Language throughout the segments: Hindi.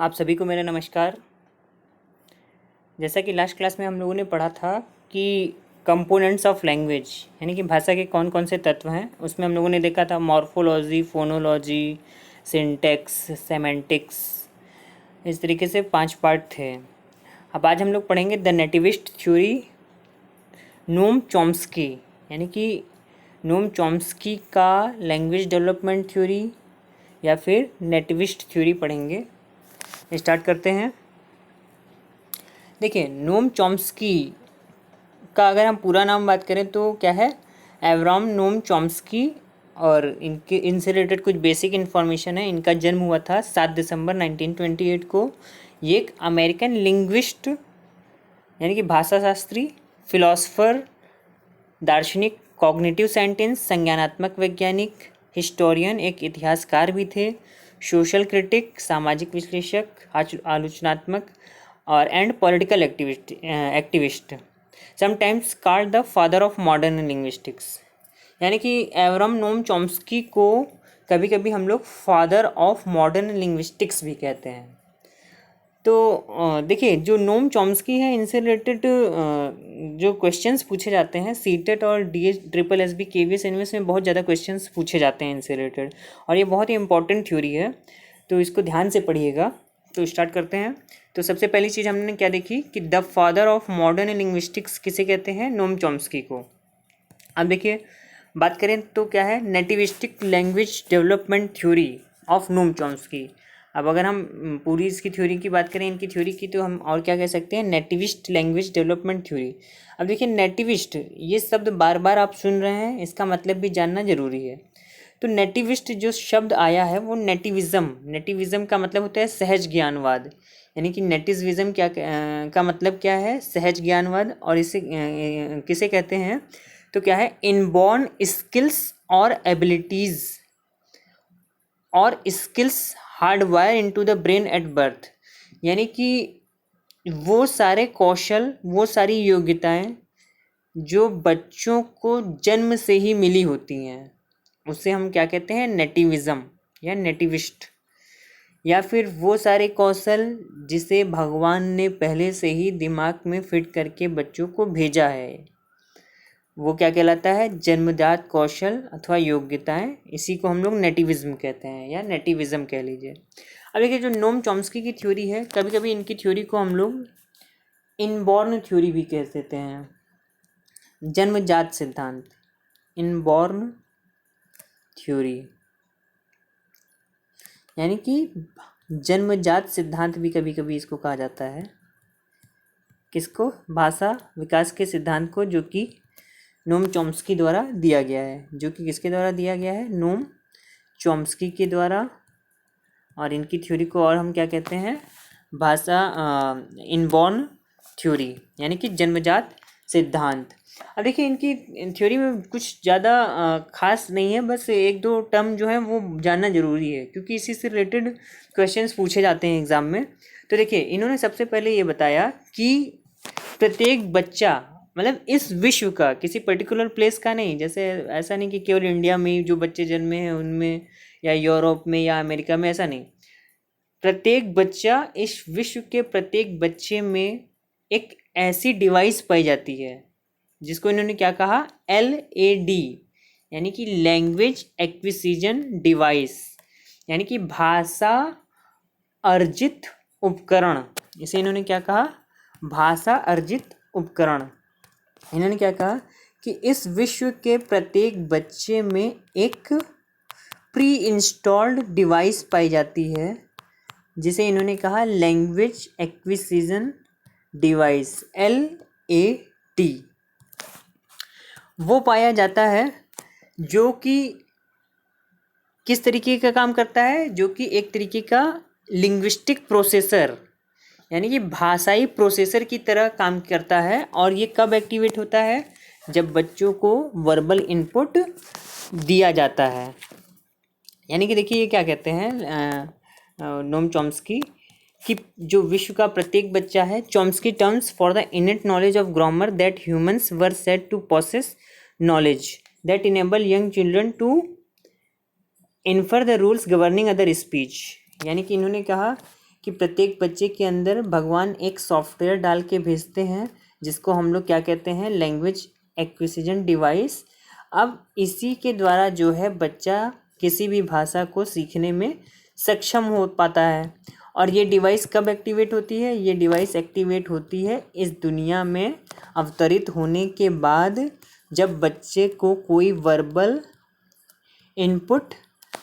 आप सभी को मेरा नमस्कार। जैसा कि लास्ट क्लास में हम लोगों ने पढ़ा था कि कंपोनेंट्स ऑफ लैंग्वेज यानी कि भाषा के कौन कौन से तत्व हैं, उसमें हम लोगों ने देखा था मॉर्फोलॉजी, फोनोलॉजी, सिंटैक्स, सेमेंटिक्स। इस तरीके से 5 पार्ट थे। अब आज हम लोग पढ़ेंगे the nativist theory, Noam Chomsky, यानी कि नोम चॉम्स्की का लैंग्वेज डेवलपमेंट थ्योरी या फिर नेटिविस्ट थ्योरी पढ़ेंगे। स्टार्ट करते हैं। देखिए, नोम चॉम्स्की का अगर हम पूरा नाम बात करें तो क्या है, एवराम नोम चॉम्स्की। और इनसे रिलेटेड कुछ बेसिक इन्फॉर्मेशन है। इनका जन्म हुआ था 7 दिसंबर 1928 को। ये एक अमेरिकन लिंग्विस्ट यानी कि भाषा शास्त्री, फिलोसफर, दार्शनिक, कॉग्निटिव साइंटिस्ट, संज्ञानात्मक वैज्ञानिक, हिस्टोरियन, एक इतिहासकार भी थे, सोशल क्रिटिक, सामाजिक विश्लेषक, आलोचनात्मक और and political activist, sometimes called the father of modern linguistics. यानी कि एवरम नोम चॉम्स्की को कभी कभी हम लोग फादर ऑफ मॉडर्न लिंग्विस्टिक्स भी कहते हैं। तो देखिए, जो नोम चॉम्स्की है, इनसे रिलेटेड जो क्वेश्चंस पूछे जाते हैं सीटेट और DSSS KVS इनमें में बहुत ज़्यादा क्वेश्चंस पूछे जाते हैं इनसे रिलेटेड, और ये बहुत ही इंपॉर्टेंट थ्योरी है, तो इसको ध्यान से पढ़िएगा। तो स्टार्ट करते हैं। तो सबसे पहली चीज़ हमने क्या देखी कि the father of modern linguistics किसे कहते हैं, नोम चॉम्स्की को। अब देखिए, बात करें तो क्या है, nativistic language development theory of Noam Chomsky. अब अगर हम पूरी इसकी थ्योरी की बात करें, इनकी थ्योरी की, तो हम और क्या कह सकते हैं, नेटिविस्ट लैंग्वेज डेवलपमेंट थ्योरी। अब देखिए, नेटिविस्ट ये शब्द बार बार आप सुन रहे हैं, इसका मतलब भी जानना जरूरी है। तो नेटिविस्ट जो शब्द आया है वो नेटिविज्म का मतलब होता है सहज ज्ञानवाद। यानी कि नेटिविज्म क्या का मतलब क्या है, सहज ज्ञानवाद। और इसे किसे कहते हैं, तो क्या है, इनबॉर्न स्किल्स और एबिलिटीज़ और skills hardwire into the brain at birth. यानी कि वो सारे कौशल, वो सारी योग्यताएं जो बच्चों को जन्म से ही मिली होती हैं, उसे हम क्या कहते हैं, नेटिविज्म या नेटिविस्ट। या फिर वो सारे कौशल जिसे भगवान ने पहले से ही दिमाग में फिट करके बच्चों को भेजा है, वो क्या कहलाता है, जन्मजात कौशल अथवा योग्यताएं। इसी को हम लोग नेटिविज्म कहते हैं या नेटिविज्म कह लीजिए। अब देखिए, जो नोम चॉम्स्की की थ्योरी है, कभी कभी इनकी थ्योरी को हम लोग इनबॉर्न थ्योरी भी कह देते हैं, जन्मजात सिद्धांत, इनबॉर्न थ्योरी। यानी कि जन्मजात सिद्धांत भी कभी कभी इसको कहा जाता है। किसको, भाषा विकास के सिद्धांत को, जो कि नोम चॉम्स्की द्वारा दिया गया है। जो कि किसके द्वारा दिया गया है, नोम चॉम्स्की के द्वारा। और इनकी थ्योरी को और हम क्या कहते हैं, भाषा इनबॉर्न थ्योरी, यानी कि जन्मजात सिद्धांत। अब देखिए, इनकी थ्योरी में कुछ ज़्यादा खास नहीं है, बस एक दो टर्म जो है वो जानना जरूरी है, क्योंकि इसी से रिलेटेड क्वेश्चंस पूछे जाते हैं एग्जाम में। तो देखिए, इन्होंने सबसे पहले ये बताया कि प्रत्येक बच्चा, मतलब इस विश्व का, किसी पर्टिकुलर प्लेस का नहीं, जैसे ऐसा नहीं कि केवल इंडिया में जो बच्चे जन्मे हैं उनमें, या यूरोप में या अमेरिका में, ऐसा नहीं। प्रत्येक बच्चा, इस विश्व के प्रत्येक बच्चे में एक ऐसी डिवाइस पाई जाती है जिसको इन्होंने क्या कहा, LAD, यानी कि लैंग्वेज एक्विजिशन डिवाइस, यानी कि भाषा अर्जित उपकरण। इसे इन्होंने क्या कहा, भाषा अर्जित उपकरण। इन्होंने क्या कहा कि इस विश्व के प्रत्येक बच्चे में एक प्री इंस्टॉल्ड डिवाइस पाई जाती है, जिसे इन्होंने कहा लैंग्वेज एक्विजिशन डिवाइस, LAD। वो पाया जाता है जो कि किस तरीके का काम करता है, जो कि एक तरीके का लिंग्विस्टिक प्रोसेसर, यानी कि भाषाई प्रोसेसर की तरह काम करता है। और ये कब एक्टिवेट होता है, जब बच्चों को वर्बल इनपुट दिया जाता है। यानी कि देखिए, ये क्या कहते हैं नोम चॉम्स्की कि जो विश्व का प्रत्येक बच्चा है, Chomsky terms for the innate knowledge of grammar that humans were said to possess knowledge that enable young children to infer the rules governing other speech. यानी कि इन्होंने कहा कि प्रत्येक बच्चे के अंदर भगवान एक सॉफ्टवेयर डाल के भेजते हैं जिसको हम लोग क्या कहते हैं, लैंग्वेज एक्विजिशन डिवाइस। अब इसी के द्वारा जो है बच्चा किसी भी भाषा को सीखने में सक्षम हो पाता है। और ये डिवाइस कब एक्टिवेट होती है? ये डिवाइस एक्टिवेट होती है इस दुनिया में अवतरित होने के बाद, जब बच्चे को कोई वर्बल इनपुट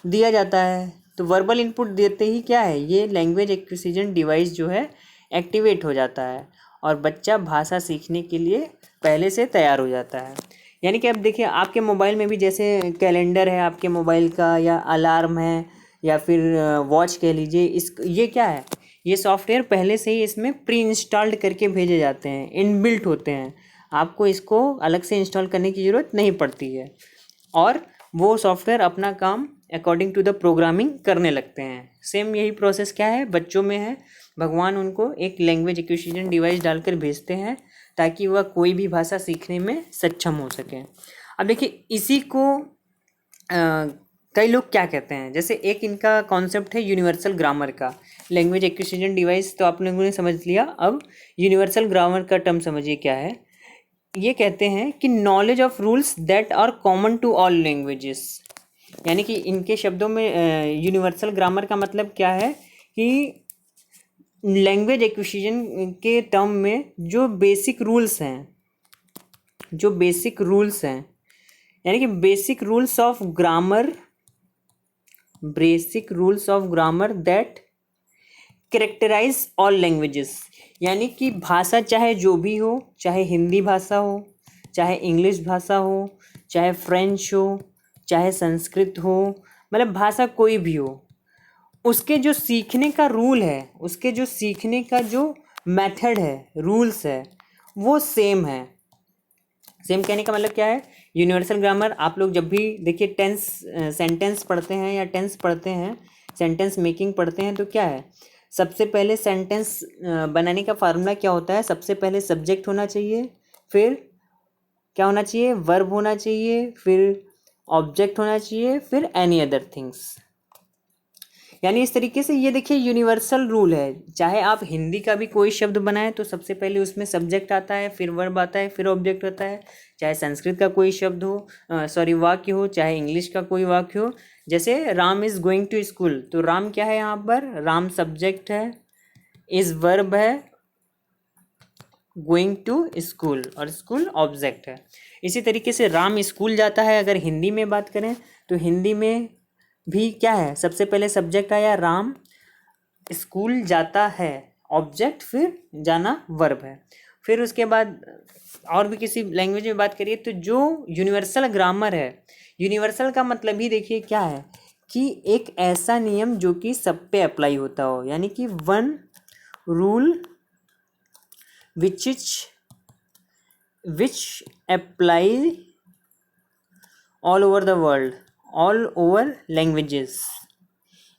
दिया जाता है। तो वर्बल इनपुट देते ही क्या है, ये लैंग्वेज एक्विजिशन डिवाइस जो है एक्टिवेट हो जाता है और बच्चा भाषा सीखने के लिए पहले से तैयार हो जाता है। यानी कि अब देखिए आपके मोबाइल में भी जैसे कैलेंडर है आपके मोबाइल का, या अलार्म है, या फिर वॉच कह लीजिए, ये क्या है, ये सॉफ्टवेयर पहले से ही इसमें प्री इंस्टॉल्ड करके भेजे जाते हैं, इनबिल्ट होते हैं। आपको इसको अलग से इंस्टॉल करने की ज़रूरत नहीं पड़ती है और वो सॉफ्टवेयर अपना काम अकॉर्डिंग टू द प्रोग्रामिंग करने लगते हैं। सेम यही प्रोसेस क्या है बच्चों में है, भगवान उनको एक लैंग्वेज एक्विजिशन डिवाइस डालकर भेजते हैं ताकि वह कोई भी भाषा सीखने में सक्षम हो सके। अब देखिए इसी को कई लोग क्या कहते हैं, जैसे एक इनका कॉन्सेप्ट है यूनिवर्सल ग्रामर का। लैंग्वेज एक्विजिशन डिवाइस तो आप लोगों ने समझ लिया, अब यूनिवर्सल ग्रामर का टर्म समझिए क्या है। ये कहते हैं कि knowledge of rules that are common to all languages. यानी कि इनके शब्दों में यूनिवर्सल ग्रामर का मतलब क्या है कि लैंग्वेज एक्विजिशन के टर्म में जो बेसिक रूल्स हैं, यानी कि basic rules of grammar that characterize all languages. यानी कि भाषा चाहे जो भी हो, चाहे हिंदी भाषा हो, चाहे इंग्लिश भाषा हो, चाहे फ्रेंच हो, चाहे संस्कृत हो, मतलब भाषा कोई भी हो, उसके जो सीखने का रूल है, उसके जो सीखने का जो मेथड है, रूल्स है, वो सेम है। सेम कहने का मतलब क्या है, यूनिवर्सल ग्रामर आप लोग जब भी देखिए सेंटेंस पढ़ते हैं या टेंस पढ़ते हैं, सेंटेंस मेकिंग पढ़ते हैं, तो क्या है, सबसे पहले सेंटेंस बनाने का फार्मूला क्या होता है, सबसे पहले सब्जेक्ट होना चाहिए, फिर क्या होना चाहिए, वर्ब होना चाहिए, फिर ऑब्जेक्ट होना चाहिए, फिर एनी अदर थिंग्स। यानी इस तरीके से ये देखिए यूनिवर्सल रूल है। चाहे आप हिंदी का भी कोई शब्द बनाएं तो सबसे पहले उसमें सब्जेक्ट आता है, फिर वर्ब आता है, फिर ऑब्जेक्ट आता है। चाहे संस्कृत का कोई शब्द हो, वाक्य हो, चाहे इंग्लिश का कोई वाक्य हो। जैसे Ram is going to school, तो राम क्या है यहाँ पर, राम सब्जेक्ट है, इज़ वर्ब है, गोइंग टू स्कूल और स्कूल ऑब्जेक्ट है। इसी तरीके से राम स्कूल जाता है, अगर हिंदी में बात करें तो हिंदी में भी क्या है, सबसे पहले सब्जेक्ट आया, राम स्कूल जाता है ऑब्जेक्ट, फिर जाना वर्ब है। फिर उसके बाद और भी किसी लैंग्वेज में बात करिए तो जो यूनिवर्सल ग्रामर है, यूनिवर्सल का मतलब ही देखिए क्या है कि एक ऐसा नियम जो कि सब पे अप्लाई होता हो, यानी कि one rule which apply all over the world, all over languages.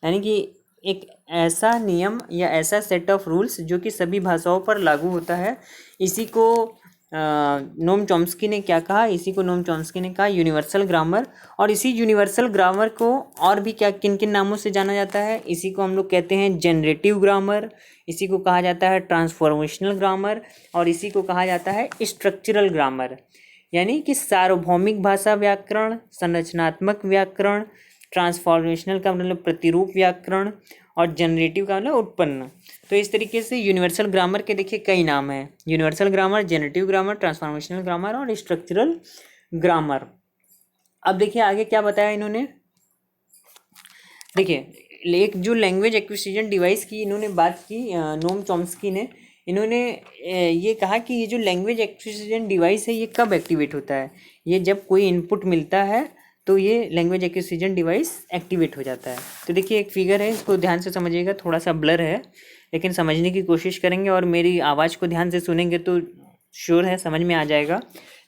यानी कि एक ऐसा नियम या ऐसा सेट ऑफ रूल्स जो कि सभी भाषाओं पर लागू होता है। इसी को नोम चॉम्स्की ने क्या कहा, इसी को नोम चॉम्स्की ने कहा यूनिवर्सल ग्रामर। और इसी यूनिवर्सल ग्रामर को और भी क्या किन किन नामों से जाना जाता है, इसी को हम लोग कहते हैं जनरेटिव ग्रामर, इसी को कहा जाता है ट्रांसफॉर्मेशनल ग्रामर, और इसी को कहा जाता है स्ट्रक्चरल ग्रामर। यानी कि सार्वभौमिक भाषा व्याकरण, संरचनात्मक व्याकरण, ट्रांसफॉर्मेशनल का मतलब प्रतिरूप व्याकरण, और जनरेटिव का मतलब उत्पन्न। तो इस तरीके से यूनिवर्सल ग्रामर के देखिए कई नाम हैं, universal grammar, generative grammar, transformational grammar और स्ट्रक्चरल ग्रामर। अब देखिए आगे क्या बताया इन्होंने, देखिए एक जो लैंग्वेज एक्विजिशन डिवाइस की इन्होंने बात की, नोम चॉम्स्की ने, इन्होंने ये कहा कि ये जो लैंग्वेज एक्विजिशन डिवाइस है ये कब एक्टिवेट होता है, ये जब कोई इनपुट मिलता है तो ये लैंग्वेज एक्विजिशन डिवाइस एक्टिवेट हो जाता है। तो देखिए एक फिगर है, इसको ध्यान से समझिएगा, थोड़ा सा ब्लर है लेकिन समझने की कोशिश करेंगे और मेरी आवाज़ को ध्यान से सुनेंगे तो श्योर है समझ में आ जाएगा।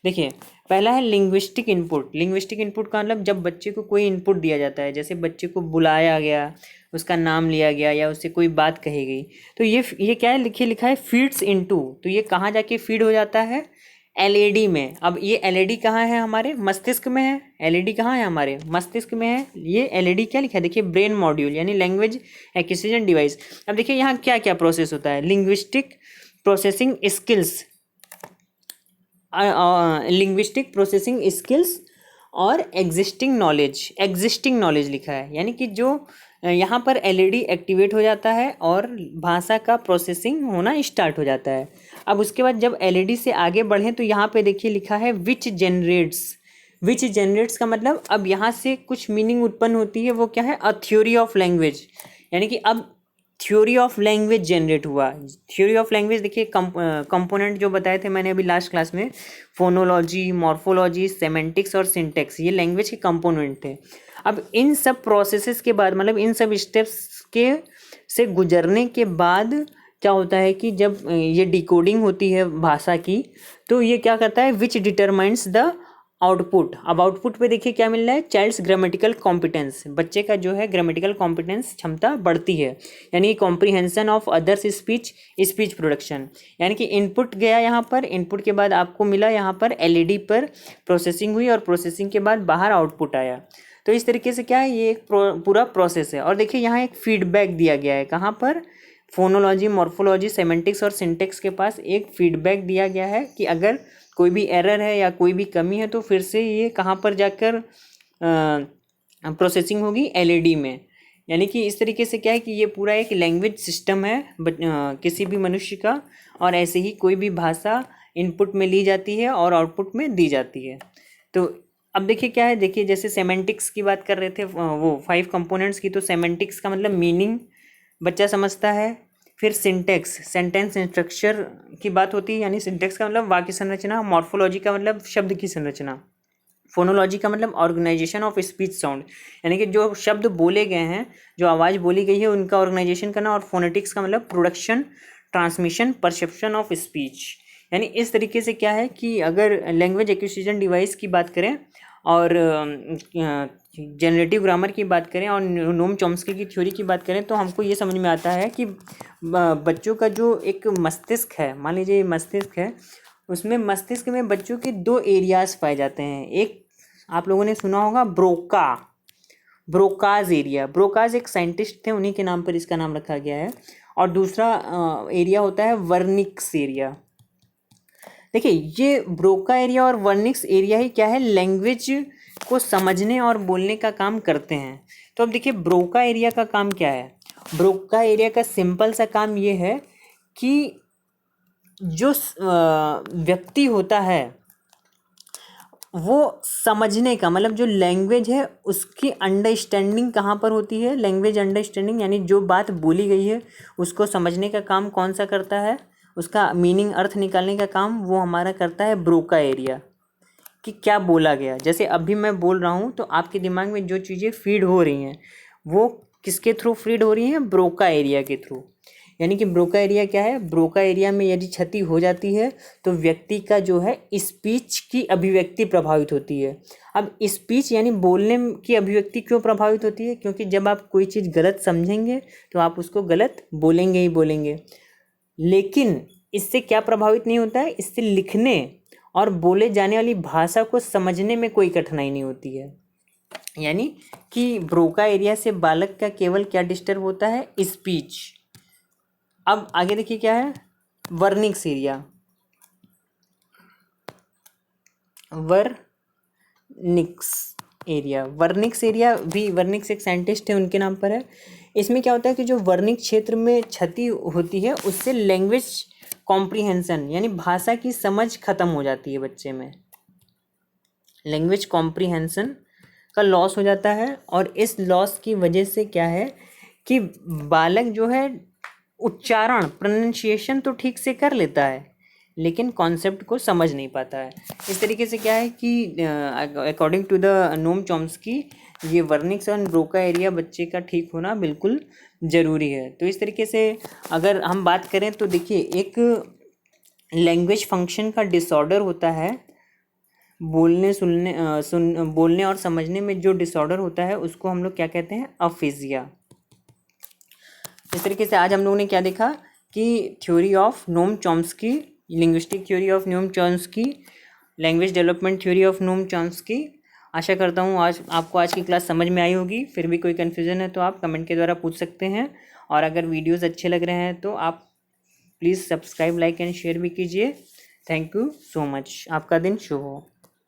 देखिए पहला है लिंग्विस्टिक इनपुट। लिंग्विस्टिक इनपुट का मतलब जब बच्चे को कोई इनपुट दिया जाता है, जैसे बच्चे को बुलाया गया, उसका नाम लिया गया या उससे कोई बात कही गई, तो ये क्या है, लिखा है फीड्स इनटू। तो ये कहाँ जाके फीड हो जाता है, एलईडी में। अब ये एलईडी कहाँ है? हमारे मस्तिष्क में है। एलईडी कहाँ है? हमारे मस्तिष्क में है। ये एलईडी क्या लिखा है? देखिए ब्रेन मॉड्यूल यानी लैंग्वेज एक्विजिशन डिवाइस। अब देखिए यहाँ क्या क्या प्रोसेस होता है। Linguistic processing skills, linguistic processing skills और एग्जिस्टिंग नॉलेज लिखा है, यानी कि जो यहाँ पर एलईडी एक्टिवेट हो जाता है और भाषा का प्रोसेसिंग होना स्टार्ट हो जाता है। अब उसके बाद जब एलईडी से आगे बढ़ें तो यहाँ पे देखिए लिखा है विच जनरेट्स का मतलब अब यहाँ से कुछ मीनिंग उत्पन्न होती है। वो क्या है? अ थ्योरी ऑफ लैंग्वेज, यानी कि अब थ्योरी ऑफ लैंग्वेज जनरेट हुआ। थ्योरी ऑफ लैंग्वेज देखिए कंपोनेंट जो बताए थे मैंने अभी लास्ट क्लास में, फोनोलॉजी, मॉर्फोलॉजी, सेमेंटिक्स और सिंटेक्स, ये लैंग्वेज के कंपोनेंट थे। अब इन सब प्रोसेसेस के बाद, मतलब इन सब स्टेप्स के से गुजरने के बाद क्या होता है कि जब ये डिकोडिंग होती है भाषा की, तो ये क्या करता है? विच डिटरमाइंस द आउटपुट। अब आउटपुट पे देखिए क्या मिल रहा है? चाइल्ड्स ग्रामेटिकल कॉम्पिटेंस, बच्चे का जो है ग्रामेटिकल कॉम्पिटेंस क्षमता बढ़ती है, यानी comprehension of others speech production. यानी कि इनपुट गया यहाँ पर, इनपुट के बाद आपको मिला यहाँ पर एलईडी पर प्रोसेसिंग हुई और प्रोसेसिंग के बाद बाहर आउटपुट आया। तो इस तरीके से क्या है? ये एक पूरा प्रोसेस है। और देखिए यहाँ एक फीडबैक दिया गया है। कहाँ पर? फोनोलॉजी, मॉर्फोलॉजी, सेमेंटिक्स और सिंटेक्स के पास एक फीडबैक दिया गया है कि अगर कोई भी एरर है या कोई भी कमी है तो फिर से ये कहाँ पर जाकर प्रोसेसिंग होगी? एलईडी में। यानी कि इस तरीके से क्या है कि ये पूरा एक लैंग्वेज सिस्टम है किसी भी मनुष्य का, और ऐसे ही कोई भी भाषा इनपुट में ली जाती है और आउटपुट में दी जाती है। तो अब देखिए क्या है, देखिए जैसे सेमेंटिक्स की बात कर रहे थे वो 5 कंपोनेंट्स की, तो सेमेंटिक्स का मतलब मीनिंग बच्चा समझता है। फिर सिंटेक्स, सेंटेंस स्ट्रक्चर की बात होती है, यानी सिंटेक्स का मतलब वाक्य संरचना। मॉर्फोलॉजी का मतलब शब्द की संरचना। फोनोलॉजी का मतलब ऑर्गेनाइजेशन ऑफ स्पीच साउंड, यानी कि जो शब्द बोले गए हैं, जो आवाज़ बोली गई है उनका ऑर्गेनाइजेशन करना। और फोनेटिक्स का मतलब production, transmission, perception of speech. यानी इस तरीके से क्या है कि अगर लैंग्वेज एक्विजिशन डिवाइस की बात करें और जनरेटिव ग्रामर की बात करें और नोम चॉम्स्की की थ्योरी की बात करें, तो हमको ये समझ में आता है कि बच्चों का जो एक मस्तिष्क है, मान लीजिए मस्तिष्क है, उसमें मस्तिष्क में बच्चों के 2 एरियाज पाए जाते हैं। एक आप लोगों ने सुना होगा ब्रोकाज एरिया। ब्रोकाज एक साइंटिस्ट थे, उन्हीं के नाम पर इसका नाम रखा गया है। और दूसरा एरिया होता है वर्निक्स एरिया। देखिए ये ब्रोका एरिया और वर्निक्स एरिया ही क्या है? लैंग्वेज को समझने और बोलने का काम करते हैं। तो अब देखिए ब्रोका एरिया का काम क्या है? ब्रोका एरिया का सिंपल सा काम ये है कि जो व्यक्ति होता है वो समझने का, मतलब जो लैंग्वेज है उसकी अंडरस्टैंडिंग कहाँ पर होती है? लैंग्वेज अंडरस्टैंडिंग, यानी जो बात बोली गई है उसको समझने का काम कौन सा करता है? उसका मीनिंग, अर्थ निकालने का काम वो हमारा करता है ब्रोका एरिया, कि क्या बोला गया। जैसे अभी मैं बोल रहा हूँ तो आपके दिमाग में जो चीज़ें फीड हो रही हैं वो किसके थ्रू फीड हो रही हैं? ब्रोका एरिया के थ्रू। यानी कि ब्रोका एरिया क्या है? ब्रोका एरिया में यदि क्षति हो जाती है तो व्यक्ति का जो है स्पीच की अभिव्यक्ति प्रभावित होती है। अब स्पीच यानी बोलने की अभिव्यक्ति क्यों प्रभावित होती है? क्योंकि जब आप कोई चीज़ गलत समझेंगे तो आप उसको गलत बोलेंगे ही बोलेंगे। लेकिन इससे क्या प्रभावित नहीं होता है? इससे लिखने और बोले जाने वाली भाषा को समझने में कोई कठिनाई नहीं होती है। यानी कि ब्रोका एरिया से बालक का केवल क्या डिस्टर्ब होता है? स्पीच। अब आगे देखिए क्या है? Wernicke's area. वर्निक्स एरिया भी, वर्निक्स एक साइंटिस्ट है, उनके नाम पर है। इसमें क्या होता है कि जो वर्निक क्षेत्र में क्षति होती है उससे लैंग्वेज कॉम्प्रीहेंशन यानी भाषा की समझ खत्म हो जाती है बच्चे में। लैंग्वेज कॉम्प्रीहेंशन का लॉस हो जाता है, और इस लॉस की वजह से क्या है कि बालक जो है उच्चारण, प्रोनाउंसिएशन तो ठीक से कर लेता है लेकिन कॉन्सेप्ट को समझ नहीं पाता है। इस तरीके से क्या है कि according to the Noam Chomsky ये वर्निक्स और ब्रोका एरिया बच्चे का ठीक होना बिल्कुल ज़रूरी है। तो इस तरीके से अगर हम बात करें तो देखिए एक लैंग्वेज फंक्शन का डिसऑर्डर होता है, बोलने और समझने में जो डिसऑर्डर होता है उसको हम लोग क्या कहते हैं? अफिजिया। इस तरीके से आज हम लोगों ने क्या देखा कि theory of Noam Chomsky linguistic theory of Noam Chomsky, language development theory of Noam Chomsky. आशा करता हूँ आज की क्लास समझ में आई होगी। फिर भी कोई कन्फ्यूज़न है तो आप कमेंट के द्वारा पूछ सकते हैं, और अगर वीडियोज़ अच्छे लग रहे हैं तो आप please subscribe, like and share भी कीजिए। Thank you so much. आपका दिन शुभ हो।